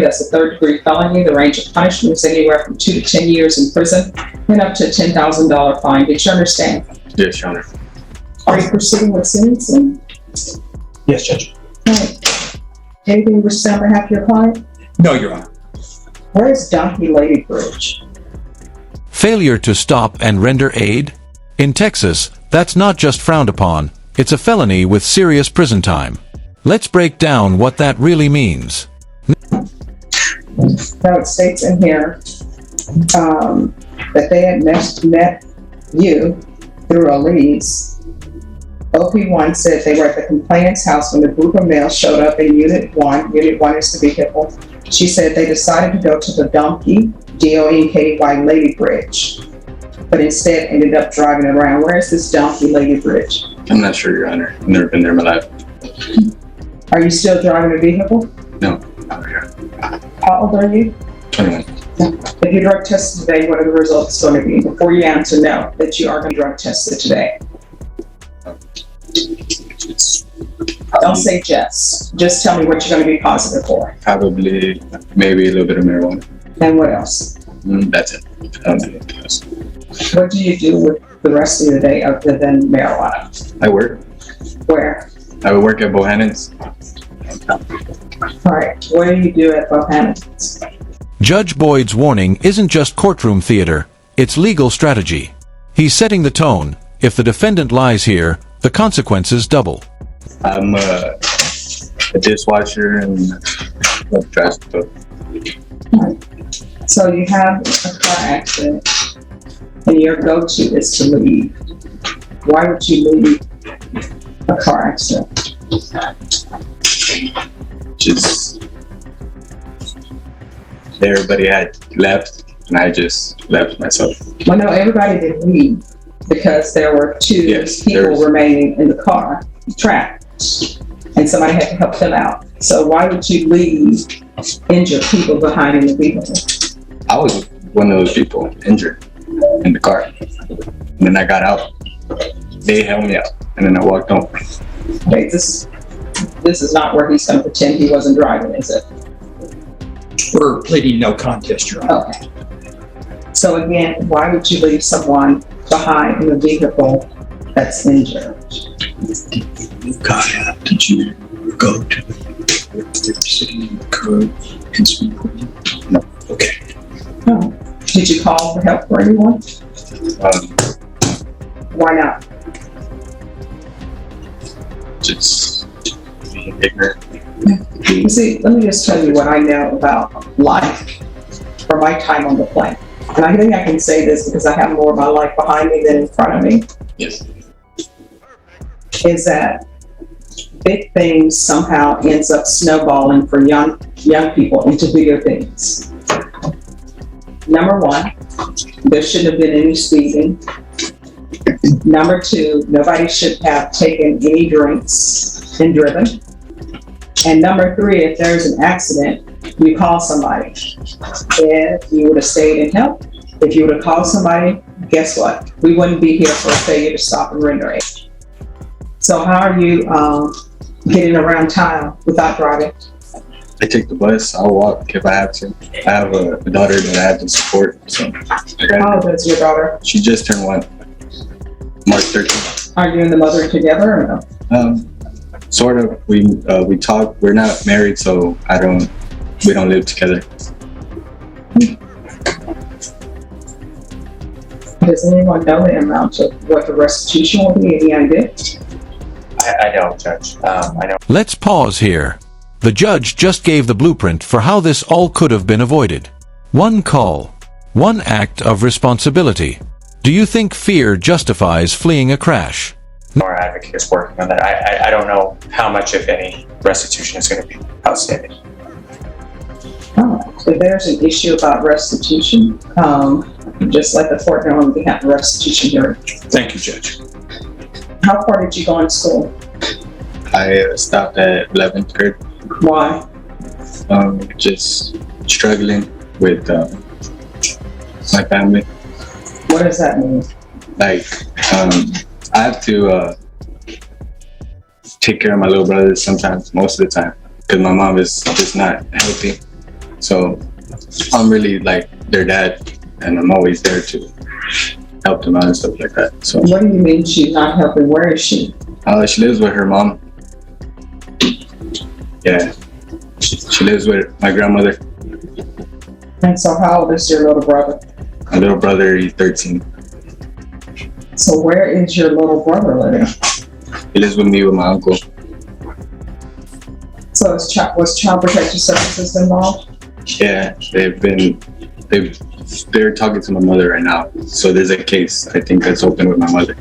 That's a third-degree felony. The range of punishment is anywhere from 2 to 10 years in prison and up to a $10,000 fine. Did you understand? Yes, Your Honor. Are you proceeding with sentencing? Yes, Judge. Right. Anything you wish to say on behalf of your client? No, Your Honor. Where is Donkey Lady Bridge? Failure to stop and render aid? In Texas, that's not just frowned upon, it's a felony with serious prison time. Let's break down what that really means. Now it states in here that they had met you through a lease. OP1 said they were at the complainant's house when the group of males showed up in Unit 1. Unit 1 is the vehicle. She said they decided to go to the Donkey, D-O-N-K-Y, Lady Bridge, but instead ended up driving around. Where is this Donkey Lady Bridge? I'm not sure, Your Honor. I've never been there in my life. Are you still driving a vehicle? No. How old are you? 21. If you drug tested today, what are the results going to be? Before you answer no, that you are going to drug tested today. Don't say just. Just tell me what you're going to be positive for. Probably, maybe a little bit of marijuana. And what else? That's it. I don't do anything else. What do you do with the rest of your day other than marijuana? I work. Where? I would work at Bohannon's. All right. What do you do at Bohannon's? Judge Boyd's warning isn't just courtroom theater, it's legal strategy. He's setting the tone. If the defendant lies here, the consequences double. I'm a dishwasher and a trash cook. So you have a car accident and your go-to is to leave. Why would you leave a car accident? Just everybody had left and I just left myself. Well, no, everybody didn't leave because there were two people remaining in the car, trapped, and somebody had to help them out. So why would you leave injured people behind in the vehicle? I was one of those people injured in the car. And then I got out. They held me out and then I walked home. Okay, this is not where he's going to pretend he wasn't driving, is it? We're pleading no contest, Your Honor. Okay. So again, why would you leave someone behind in a vehicle that's injured? Got out. Did you go to the sitting in the curb and speak with you? No. Okay. No. Did you call for help for anyone? Why not? Just being ignorant. You see, let me just tell you what I know about life from my time on the plane. And I think I can say this because I have more of my life behind me than in front of me. Yes. Is that big things somehow ends up snowballing for young people into bigger things. Number one, there shouldn't have been any speeding. Number two, nobody should have taken any drinks and driven. And number three, if there's an accident, you call somebody. If you would have stayed and helped, if you would have called somebody, guess what? We wouldn't be here for a failure to stop and render aid. So how are you getting around town without driving? I take the bus, I'll walk if I have to. I have a daughter that I have to support. So How old is your daughter? she just turned 1, March 13th. Are you and the mother together or no? Sort of. We talk. We're not married, so we don't live together. Does anyone know the amount of what the restitution will be? Any idea? I don't, Judge. I know. Let's pause here. The judge just gave the blueprint for how this all could have been avoided. One call, one act of responsibility. Do you think fear justifies fleeing a crash? Our advocate is working on that. I don't know how much, if any, restitution is going to be outstanding. If there's an issue about restitution, just let the court know we have a restitution hearing. Thank you, Judge. How far did you go in school? I stopped at 11th grade. Why? Just struggling with my family. What does that mean? Like, I have to take care of my little brothers sometimes, most of the time, because my mom is just not healthy. So I'm really like their dad, and I'm always there to help them out and stuff like that. So What do you mean she's not helping? Where is she? she lives with her mom. Yeah, she lives with my grandmother. And so how old is your little brother? My little brother, he's 13. So where is your little brother living? He lives with me with my uncle. So was Child Protective Services involved? Yeah, they're talking to my mother right now. So there's a case, I think, that's open with my mother.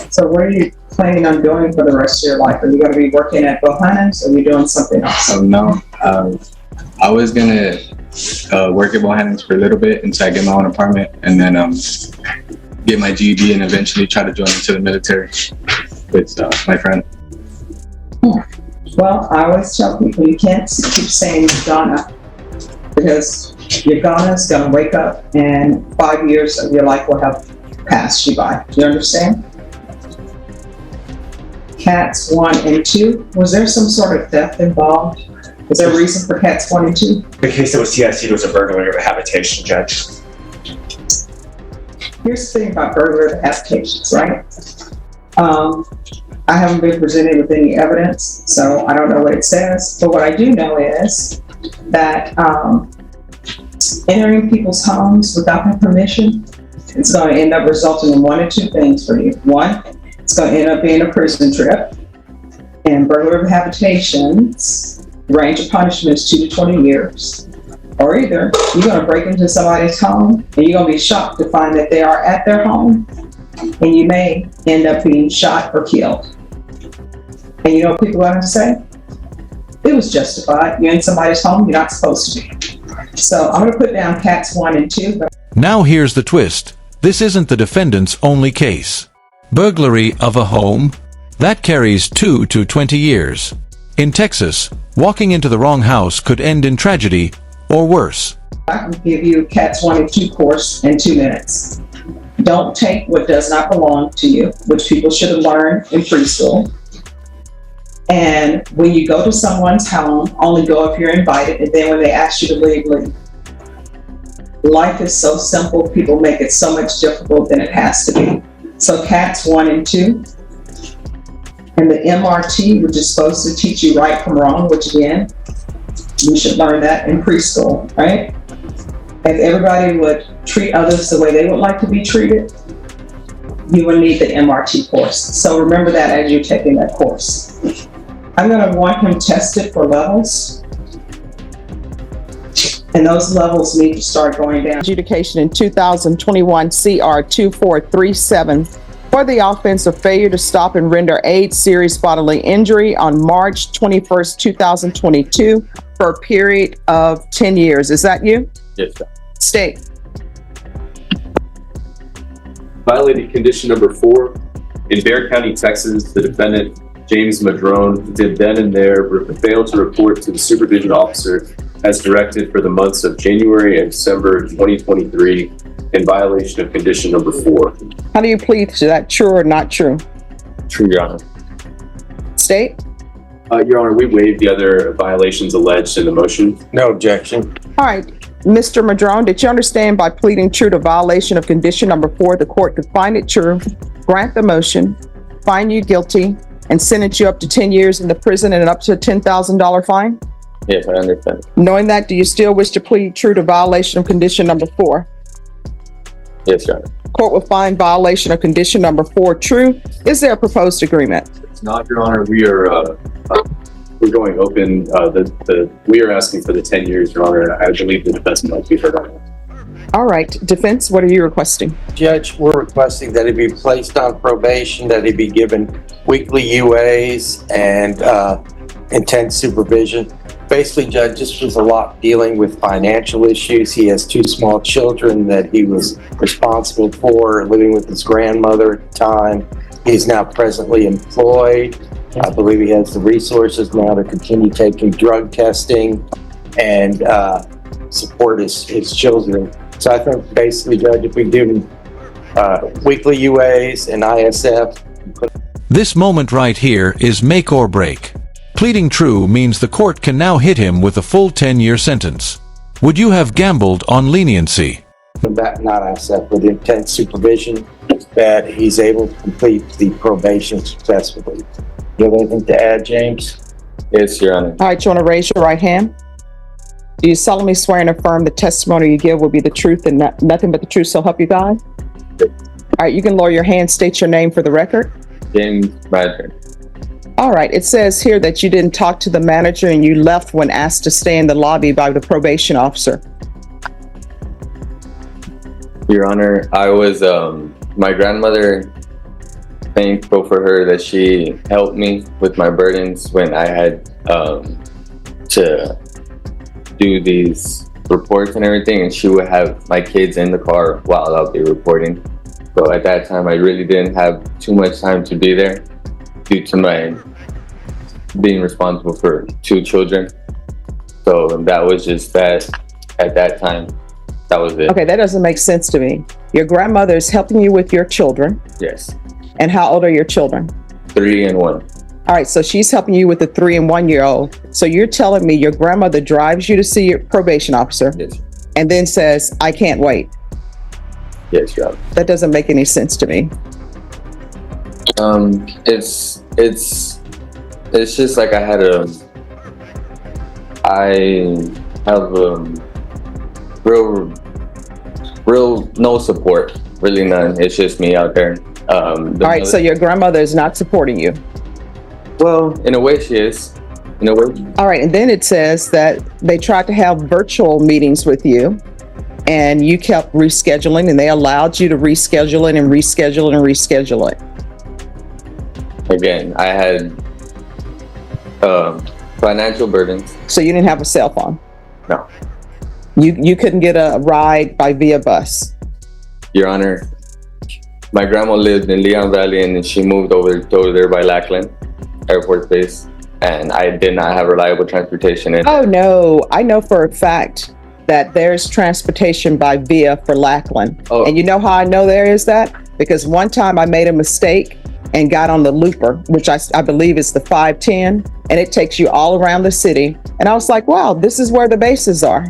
So what are you planning on doing for the rest of your life? Are you going to be working at Bohannon's, or are you doing something else? No, I was gonna work at Bohannon's for a little bit until I get my own apartment, and then get my GED and eventually try to join into the military with my friend. Well, I always tell people you can't keep saying you're gonna, because you're gonna wake up and 5 years of your life will have passed you by. Do you understand? Cats 1 and 2, was there some sort of theft involved? Was there a reason for cats 1 and 2? The case that was TIC'd was a burglary of a habitation, Judge. Here's the thing about burglary of habitations, right? I haven't been presented with any evidence, so I don't know what it says. But what I do know is that entering people's homes without their permission, it's going to end up resulting in one of two things for you. One, it's going to end up being a prison trip. And burglary of habitations, the range of punishment is 2 to 20 years. Or either you're going to break into somebody's home and you're going to be shocked to find that they are at their home, and you may end up being shot or killed. And you know what people are going to say? It was justified. You're in somebody's home, you're not supposed to be. So I'm going to put down cats 1 and 2. Now here's the twist. This isn't the defendant's only case. Burglary of a home? That carries 2 to 20 years. In Texas, walking into the wrong house could end in tragedy or worse. I can give you cats 1 and 2 course in 2 minutes. Don't take what does not belong to you, which people should have learned in preschool. And when you go to someone's home, only go if you're invited, and then when they ask you to leave, leave. Life is so simple, people make it so much difficult than it has to be. So cats 1 and 2. And the MRT, which is supposed to teach you right from wrong, which again, you should learn that in preschool, right? If everybody would treat others the way they would like to be treated, you would need the MRT course. So remember that as you're taking that course. I'm going to want him tested for levels. And those levels need to start going down. Adjudication in 2021 CR 2437 for the offense of failure to stop and render aid serious bodily injury on March 21st, 2022 for a period of 10 years. Is that you? Yes, sir. State. Violated condition number 4. In Bexar County, Texas, the defendant, James Madrone, did then and there fail to report to the supervision officer as directed for the months of January and December 2023 in violation of condition number 4. How do you plead to that? True or not true? True, Your Honor. State. Your Honor, we waived the other violations alleged in the motion. No objection. All right. Mr. Madrone, did you understand by pleading true to violation of condition number 4, the court could find it true, grant the motion, find you guilty, and sentence you up to 10 years in the prison and up to a $10,000 fine? Yes, I understand. Knowing that, do you still wish to plead true to violation of condition number 4? Yes, Your Honor. Court will find violation of condition number 4 true. Is there a proposed agreement? It's not, Your Honor. We're going open. We are asking for the 10 years, Your Honor. I believe the defense might be heard on that. All right. Defense, what are you requesting? Judge, we're requesting that he be placed on probation, that he be given weekly UAs and intense supervision. Basically, Judge, this was a lot dealing with financial issues. He has 2 small children that he was responsible for, living with his grandmother at the time. He's now presently employed. I believe he has the resources now to continue taking drug testing and support his children. So I think basically, Judge, if we give him weekly UAs and ISF. This moment right here is make or break. Pleading true means the court can now hit him with a full 10-year sentence. Would you have gambled on leniency? That not accept with intense supervision, that he's able to complete the probation successfully. You have anything to add, James? Yes, Your Honor. All right, you want to raise your right hand? Do you solemnly swear and affirm the testimony you give will be the truth and nothing but the truth, so help you God? Yes. All right, you can lower your hand, state your name for the record. James Madron. All right, it says here that you didn't talk to the manager and you left when asked to stay in the lobby by the probation officer. Your Honor, I was, my grandmother, thankful for her that she helped me with my burdens when I had to do these reports and everything, and she would have my kids in the car while I'll be reporting. So at that time, I really didn't have too much time to be there due to my being responsible for 2 children. So that was just that at that time. That was it. Okay, that doesn't make sense to me. Your grandmother is helping you with your children. Yes. And how old are your children? 3 and 1. All right, so she's helping you with the 3 and 1 year old. So you're telling me your grandmother drives you to see your probation officer Yes. and then says, I can't wait. Yes, Your Honor. That doesn't make any sense to me. It's just like I have real no support, really none. It's just me out there. All right, so your grandmother is not supporting you. Well, in a way she is. In a way. All right, and then it says that they tried to have virtual meetings with you and you kept rescheduling and they allowed you to reschedule it and reschedule it and reschedule it. Again, I had financial burdens. So you didn't have a cell phone? No. You couldn't get a ride by via bus? Your Honor, my grandma lived in Leon Valley and she moved over there by Lackland Air Force Base, and I did not have reliable transportation. Oh no, I know for a fact that there's transportation by via for Lackland. Oh. And you know how I know there is that? Because one time I made a mistake and got on the looper, which I believe is the 510, and it takes you all around the city. And I was like, wow, this is where the bases are.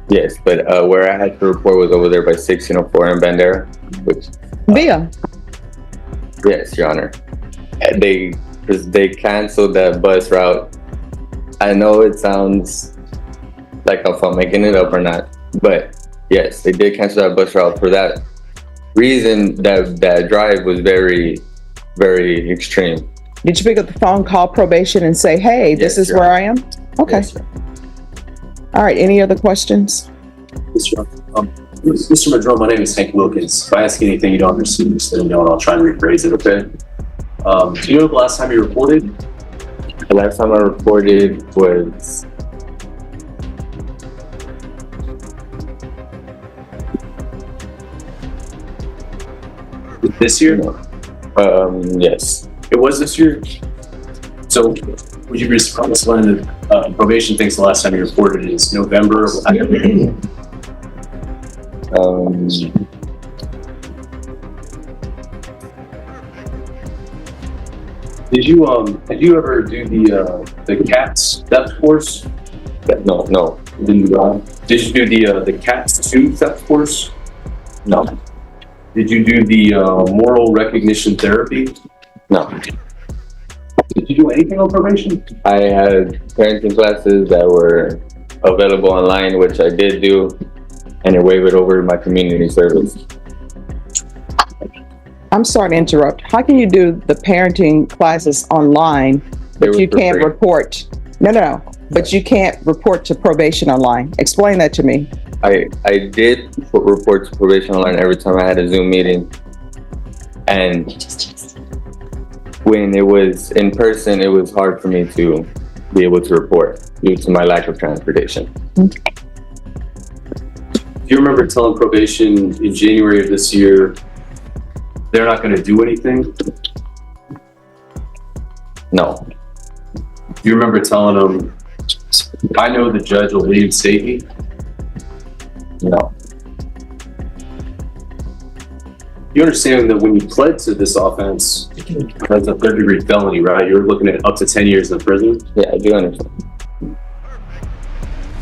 Yes, but where I had to report was over there by 1604 in Bandera, which... Via. Yes, Your Honor. They canceled that bus route. I know it sounds like if I'm making it up or not, but yes, they did cancel that bus route for that reason. That drive was very, very extreme. Did you pick up the phone, call probation and say, hey, this is where I am? Okay. Yes, All right, any other questions? Mr. Madron, my name is Hank Wilkins. If I ask anything you don't understand, just let me know and I'll try and rephrase it, okay? Do you know the last time you reported? The last time I reported was This year? yes. It was this year? So would you be surprised when the probation thinks the last time you reported is November? Did you ever do the CATS theft course? No. Did you do the CATS 2 theft course? No. Did you do the moral recognition therapy? No. Did you do anything on probation? I had parenting classes that were available online, which I did do, and it waived over my community service. I'm sorry to interrupt. How can you do the parenting classes online, but you can't report? No. But you can't report to probation online. Explain that to me. I did report to probation online every time I had a Zoom meeting, and when it was in person, it was hard for me to be able to report due to my lack of transportation. Do you remember telling probation in January of this year they're not going to do anything? No. Do you remember telling them, I know the judge will reinstate me? No. You understand that when you pled to this offense, that's a third-degree felony, right? You're looking at up to 10 years in prison. Yeah, I do understand.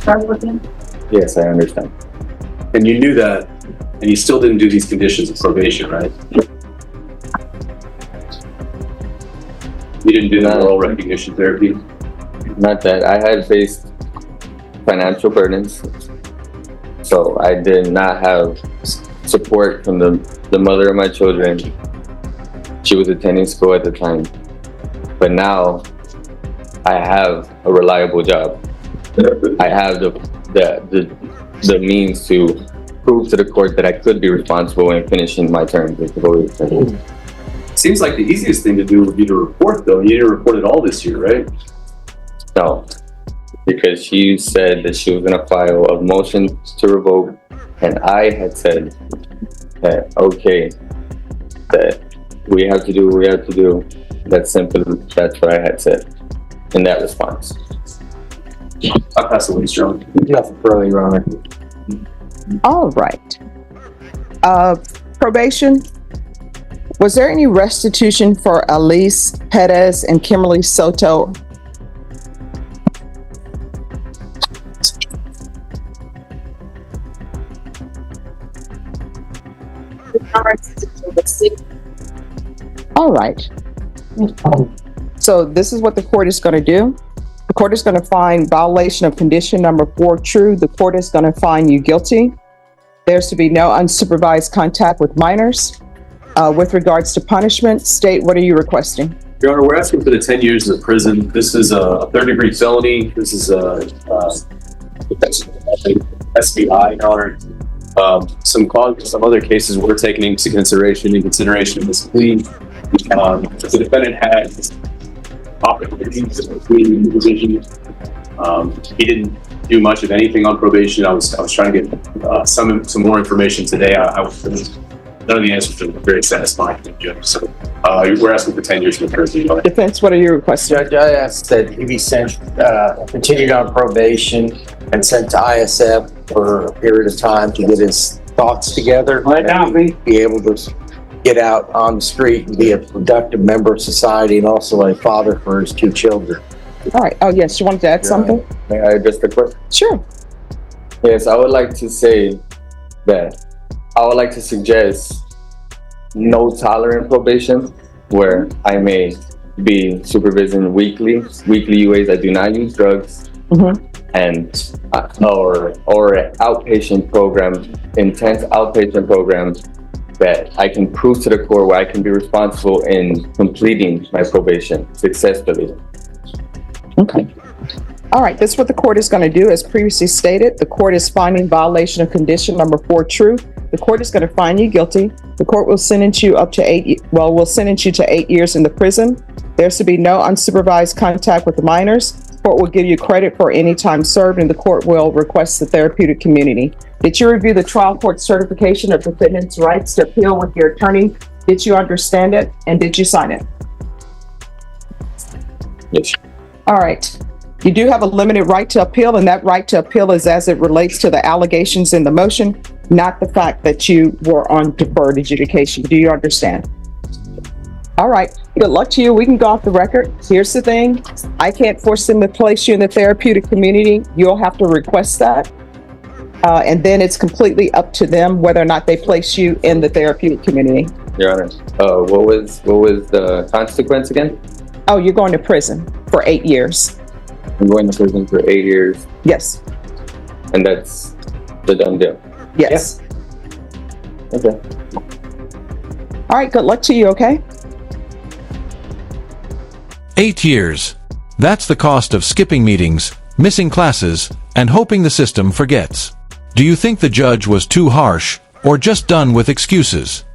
Start with him. Yes, I understand. And you knew that, and you still didn't do these conditions of probation, right? You didn't do the No. oral recognition therapy? Not that I had faced financial burdens, so I did not have support from the mother of my children. She was attending school at the time, but now I have a reliable job. I have the means to prove to the court that I could be responsible in finishing my term. Seems like the easiest thing to do would be to report, though. You didn't report at all this year, right? No, because she said that she was going to file a motion to revoke, and I had said that, okay, that we have to do what we have to do. That's simple. That's what I had said in that response. I pass the lease, John. Nothing further, Your Honor. All right. Probation. Was there any restitution for Elise Perez and Kimberly Soto? All right. So this is what the court is going to do. The court is going to find violation of condition number 4 true. The court is going to find you guilty. There's to be no unsupervised contact with minors. With regards to punishment, state, what are you requesting? Your Honor, we're asking for the 10 years in prison. This is a third-degree felony. This is a SBI, Your Honor. Some other cases were taken into consideration in consideration of this plea. The defendant had opportunities to plea in the position. He didn't do much of anything on probation. I was trying to get some more information today. None of the answers are very satisfying, Judge. So we're asking for 10 years in prison. Defense, what are you requesting? Judge, I asked that he be sent, continued on probation and sent to ISF for a period of time to get his thoughts together. And be able to get out on the street and be a productive member of society and also a father for his 2 children. All right. Oh, yes. You wanted to add something? May I address the question? Sure. Yes, I would like to say that I would like to suggest no tolerant probation, where I may be supervising weekly UAs that do not use drugs, and or outpatient program, intense outpatient programs that I can prove to the court where I can be responsible in completing my probation successfully. Okay. All right. This is what the court is going to do. As previously stated, the court is finding violation of condition number 4 true. The court is going to find you guilty. The court will sentence you to 8 years in the prison. There's to be no unsupervised contact with the minors. The court will give you credit for any time served, and the court will request the therapeutic community. Did you review the trial court certification of defendant's rights to appeal with your attorney? Did you understand it, and did you sign it? Yes. All right. You do have a limited right to appeal, and that right to appeal is as it relates to the allegations in the motion, not the fact that you were on deferred adjudication. Do you understand? All right. Good luck to you. We can go off the record. Here's the thing. I can't force them to place you in the therapeutic community. You'll have to request that. And then it's completely up to them whether or not they place you in the therapeutic community. Your Honor, what was the consequence again? Oh, you're going to prison for 8 years. I'm going to prison for 8 years, Yes. and that's the done deal. Yes. Okay. All right. Good luck to you. Okay. 8 years. That's the cost of skipping meetings, missing classes, and hoping the system forgets. Do you think the judge was too harsh, or just done with excuses?